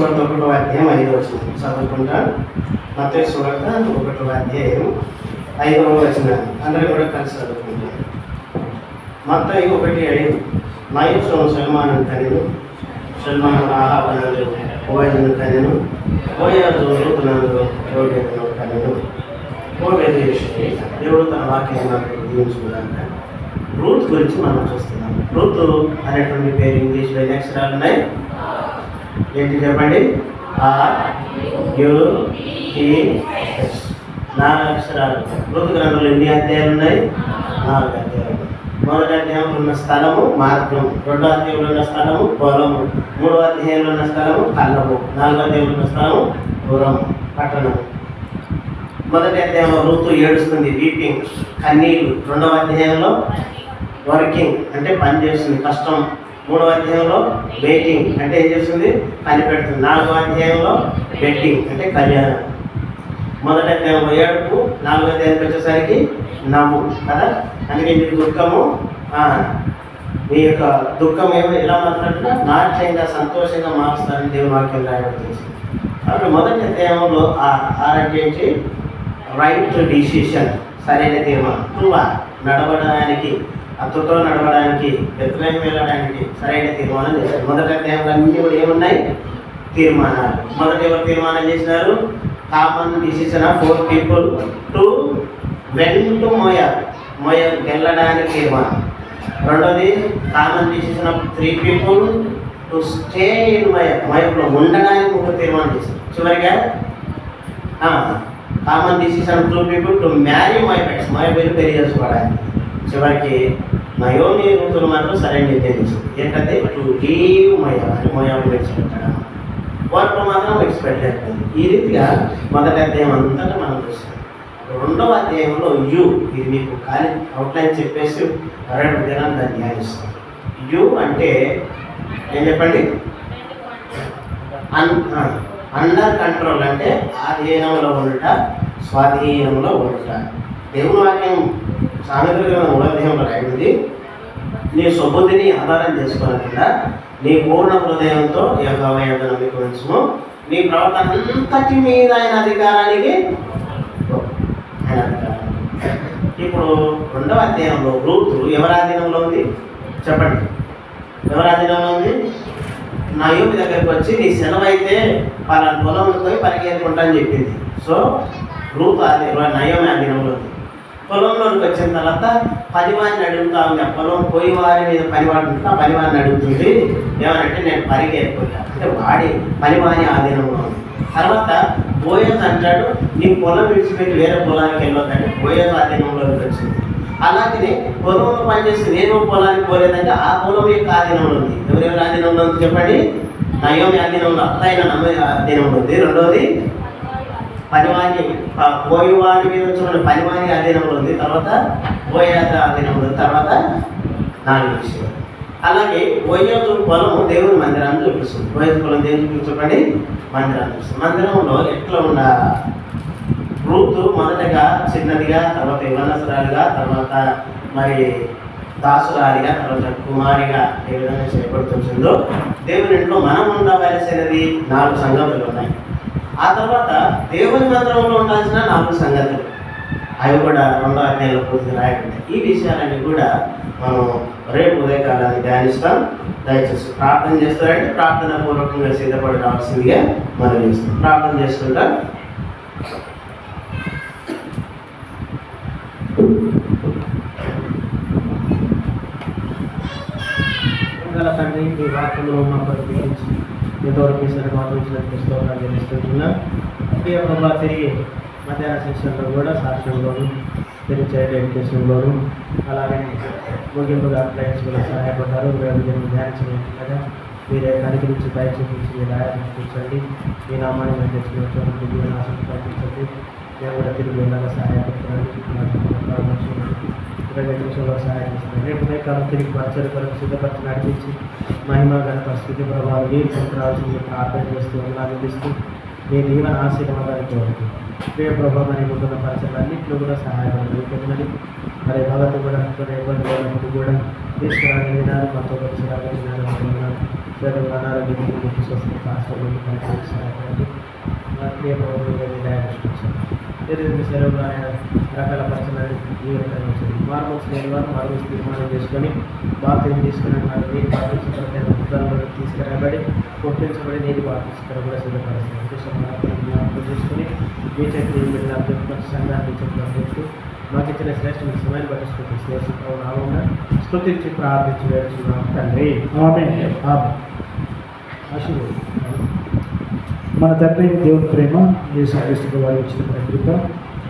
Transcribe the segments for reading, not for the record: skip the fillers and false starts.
సువార్త 1వ అధ్యాయం 5వ వచనం చదువుకుంటా. మత్తయి సువార్త 1వ అధ్యాయం 5వ వచనం అందరూ కూడా కలిసి చదువుకుంటాం. మత్తయి 1:5 నయస్సును సల్మాను కనెను, సల్మాను ఆహాబునందు బోయజును కనెను, బోయజు రూతునందు ఓబేదును కనెను. ఓబేదు విషయం దేవుడు తన వాక్యాన్ని మనకు దీవించుకున్నాక రూత్ గురించి మనం చూస్తున్నాం. రూత్ అనేటువంటి పేరు ఇంగ్లీష్లో ఎన్ని అక్షరాలు ఉన్నాయి? ఏంటి చెప్పండి? RUTH 4 అక్షరాలు. రూతు గ్రంథంలో ఎన్ని అధ్యాయాలు ఉన్నాయి? 4 అధ్యాయాలు. మొదటి అధ్యాయంలో ఉన్న స్థలము మార్గం, 2వ అధ్యాయంలో ఉన్న స్థలము పొలము, 3వ అధ్యాయంలో ఉన్న స్థలము కళ్ళము, 4వ అధ్యాయంలో ఉన్న స్థలము పురం పట్టణము. మొదటి అధ్యాయంలో రూతు ఏడుస్తుంది, వీపింగ్ కన్నీళ్ళు. 2వ అధ్యాయంలో వర్కింగ్ అంటే పని చేస్తుంది, కష్టం. 3వ అధ్యాయంలో వెయిటింగ్ అంటే ఏం చేస్తుంది? పని పెడుతుంది. 4వ అధ్యాయంలో బెట్టింగ్ అంటే కళ్యాణం. మొదటి అధ్యాయంలో ఏడుపు, 4వ అధ్యాయానికి వచ్చేసరికి నవ్వు కదా. అందుకే మీ దుఃఖము, మీ యొక్క దుఃఖం ఎలా మాట్లాడుతున్నా నాట్యంగా సంతోషంగా మారుస్తారని దేవుని వాక్యం రాయబడుతుంది. కాబట్టి మొదటి అధ్యాయంలో ఏంటి? రైట్ డిసిషన్, సరైన తీర్మానం. నడవడానికి, అతతో నడవడానికి, బెత్లెహేము వెళ్ళడానికి సరైన తీర్మానం చేశారు. మొదటి అధ్యాయంలో అన్నీ కూడా ఏమున్నాయి? తీర్మానాలు. మొదట ఎవరు తీర్మానం చేసినారు? Common decision of 4 people to went to Moab వెళ్ళడానికి తీర్మానం. రెండోది common decision of 3 people to stay in మోయాబ్లో ఉండడానికి ఒక తీర్మానం చేశారు. చివరిగా common decision of 2 people to marry Moab వెళ్ళి పెళ్లి చేసుకోవడానికి. చివరికి నయోమి రూతులు మాత్రం సరైన నిర్ణయం చేసింది. ఏంటంటే టు లీవ్ మోయాబ్ విడిచిపెట్టడం. వాటిలో మాత్రం ఎక్స్పెక్ట్ అయిపోయింది. ఈ రీతిగా మొదటి అధ్యాయం అంతటా మనం చూస్తాం. 2వ అధ్యాయంలో ఇది మీకు ఖాళీ అవుట్లైన్ చెప్పేసి 2 దినాలు దాన్ని ధ్యానిస్తాం. అంటే ఏం చెప్పండి? అండర్ కంట్రోల్ అంటే ఆధీనంలో ఉండుట, స్వాధీనంలో ఉండుట. దేవుని వాక్యం సామెతల 3వ అధ్యాయంలో రాయింది, నీ సుబుద్ధిని ఆధారం చేసుకోకుండా నీ పూర్ణ హృదయంతో యెహోవా యందు నమ్మిక ఉంచుము, నీ ప్రవర్తన అంతటి మీద ఆయన అధికారానికి. ఇప్పుడు 2వ అధ్యాయంలో రూతు ఎవరి ఆధీనంలో ఉంది? చెప్పండి, ఎవరి ఆధీనంలో ఉంది? నయోమి దగ్గరికి వచ్చి నీ సెలవు అయితే వాళ్ళ పొలంలో పోయి పరిగెత్తుకుంటా అని చెప్పింది. సో రూతు నయోమి ఆధీనంలో ఉంది. పొలంలోకి వచ్చిన తర్వాత పనివారిని అడుగుతా ఉంది. ఆ పొలం పోయి వారి మీద పనివాడు ఉంటుంది. ఆ పనివారిని అడుగుతుంది ఏమనంటే నేను పరిగెత్తుకుంటా అంటే వాడి పనివారి ఆధీనంలో ఉంది. తర్వాత బోయజ్ అంటాడు నీ పొలం విడిచిపెట్టి వేరే పొలానికి వెళ్ళొద్దంటే బోయజ్ ఆధీనంలోకి వచ్చింది. అలాగే పొలంలో పనిచేస్తే నేను పొలానికి పోలేదంటే ఆ పొలం యొక్క ఆధీనంలో ఉంది. ఎవరెవరి ఆధీనంలో ఉంది చెప్పండి? నయోమి ఆధీనంలో, అత్తైన నమ్మి ఆధీనంలో ఉంది. రెండవది పనివారి పోయేవారి మీద వచ్చిన పనివారి ఆధీనంలో ఉంది. తర్వాత బోయజ్ ఆధీనంలో ఉంది. తర్వాత 4 విషయాలు. అలాగే బోయజు పొలము దేవుని మందిరాన్ని చూపిస్తుంది. బోయజు పొలం దేవుని చూపించబడి మందిరాన్ని చూపిస్తుంది. మందిరంలో ఎట్లా ఉన్న రూతు మొదటగా చిన్నదిగా, తర్వాత యవనస్తురాలిగా, తర్వాత మరి దాసురాలిగా, తర్వాత కుమారిగా ఏ విధంగా చేయబడుతుందో దేవుని ఇంట్లో మనం ఉండవలసినది 4 సంగతులు ఉన్నాయి. ఆ తర్వాత దేవుని మందిరంలో ఉండాల్సిన 4 సంగతులు, అవి కూడా 2వ అధ్యాయంలో పూర్తిగా రాయకుండా. ఈ విషయాలన్నీ కూడా మనం రేపు ఉదయకాలాన్ని ధ్యానిస్తాం. దయచేసి ప్రార్థన చేస్తారంటే ప్రార్థన పూర్వకంగా సిద్ధపడి రావాల్సిందిగా మనం చేస్తాం. ప్రార్థన చేసుకుంటాం. తండ్రి, మీ వాక్యంలో మా పరిపించి ఎంతవరకు మాట్లాడినట్టు స్తోత్రాలు చెల్లిస్తున్నాం. తిరిగి మధ్యాహ్న సెక్షన్లో కూడా సాక్ష్యంలోను, తిరిగి చైల్డ్ ఎడ్యుకేషన్లోను, అలాగే ముగింపుగా క్లయింట్స్ కూడా సహాయపడ్డారు. ధ్యానించడం కదా మీరే కనికరించి దయ చూపించి మీరు ఆయాచించండి. ఈ నామాన్ని మేము తెచ్చుకున్నటువంటి జీవనాశం కల్పించండి. మేము కూడా తిరిగి వెళ్ళాలి సహాయపడుతున్నాను. 20 నిమిషంలో సహాయం చేస్తున్నాను. రేపు ఉదయకాలం తిరిగి పరిచయ కొరకు సిద్ధపరిచి నడిపించి మహిమ గణప స్థితి ప్రభావాలు మీరు రావాల్సింది ప్రార్థన చేస్తూ ఆనందిస్తూ మీ దీవెన ఆశీర్వాదాన్ని కోరుతూ ప్రియ ప్రభావాన్ని ముందున్న పరిచయాలు అన్నింటిలో కూడా సహాయపడుతుంది. మరి భగవంతు కూడా కొన్ని ఇబ్బందులు కూడా తీసుకురాగలిగినారు, మాతో పరిచయాలు పేదలు అనారోగ్యం స్వస్థత హాస్పిటల్ సహాయపడండి. ప్రియ పౌరులు దయచేసి ఏదైతే సెలవులు రకాల పరిచయాలు జీవితంగా వచ్చింది. మార్మల్స్ లేని వారు మార్మల్స్ తీర్మానం చేసుకొని బాధ్యత తీసుకుని వారిని బాధ్యత ముద్దాలను తీసుకురాబడి కొట్టించబడి నీటి బాధ్యత కూడా సిద్ధపరుస్తుంది. జ్ఞాపకం చేసుకుని మీ చక్రి అభ్యర్థి సంఘాన్ని చెప్తూ మాకు ఇచ్చిన శ్రేష్ఠమైన సమయాన్ని పట్టించుకుంటూ శ్రేష్ఠంగా స్తుతించి ప్రార్థించి వేడుచున్నాం తండ్రి. ఆమేన్. ఆశీర్వాదం. మన తండ్రి దేవుని ప్రేమ యేసు క్రీస్తు వారి ఇచ్చిన కృప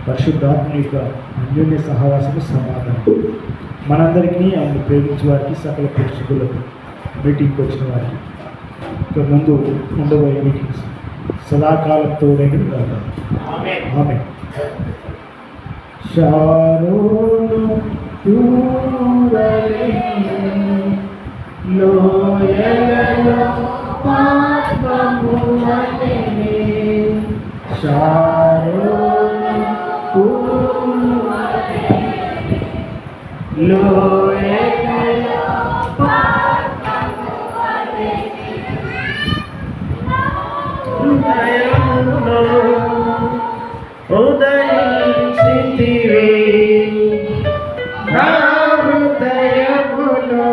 పరిశుద్ధాత్మ యొక్క అన్యోన్య సహవాసము సమాధానం మనందరికీ ఆయన ప్రేమించే వారికి సకల ప్రేక్షకులకు మీటింగ్కి వచ్చిన వారికి ఇక ముందు ఉండబోయే మీటింగ్స్ సదాకాలం తోడైన కాదు. ఆమె శారోను లోయలలో పాపము వలెనే శారోను లోయలలో పాపము వలెనే హృదయములో ఉదయించితివి నా హృదయములో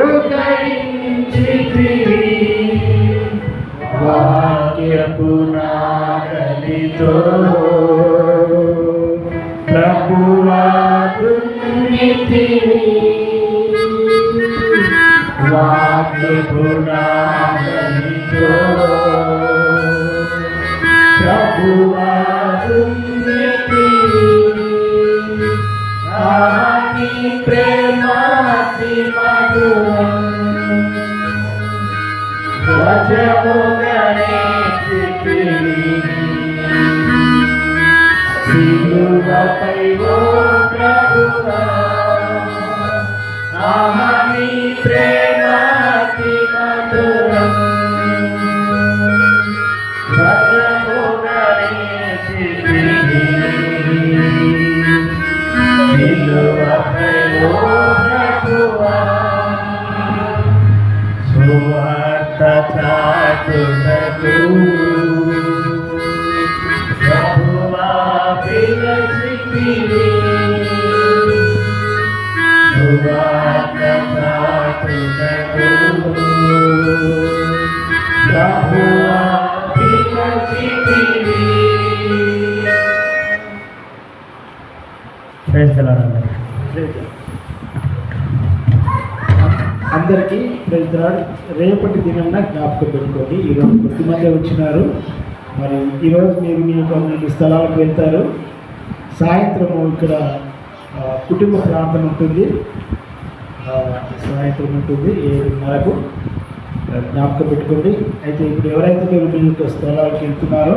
ఉదయించితివి వాక్యపు నాగలితో ప్రభువా దున్నితివి వాక్యపు నాగలితో ప్రభువా దున్నితివి నీ ప్రేమాతి మధురం వజముగనే సిలువపై ఓ ప్రభువా నీ ప్రేమాతి మధురం వజముగనే సిలువపై ఓ ప్రభువా సువార్త చాటుటకు ప్రభువా పిలిచితివి సువార్త చాటుటకు ప్రభువా పిలిచితివి. అందరికీ రేపటి దినాన జ్ఞాపకం పెట్టుకోండి. ఈరోజు కొద్దిమంది వచ్చినారు. మరి ఈరోజు మీరు మీ స్థలాలకు వెళ్తారు. సాయంత్రం ఇక్కడ కుటుంబ ప్రార్థన ఉంటుంది. సాయంత్రం ఉంటుంది 7:30కు జ్ఞాపకం పెట్టుకోండి. అయితే ఇప్పుడు ఎవరైతే మీరు మీ యొక్క స్థలాలకు వెళ్తున్నారో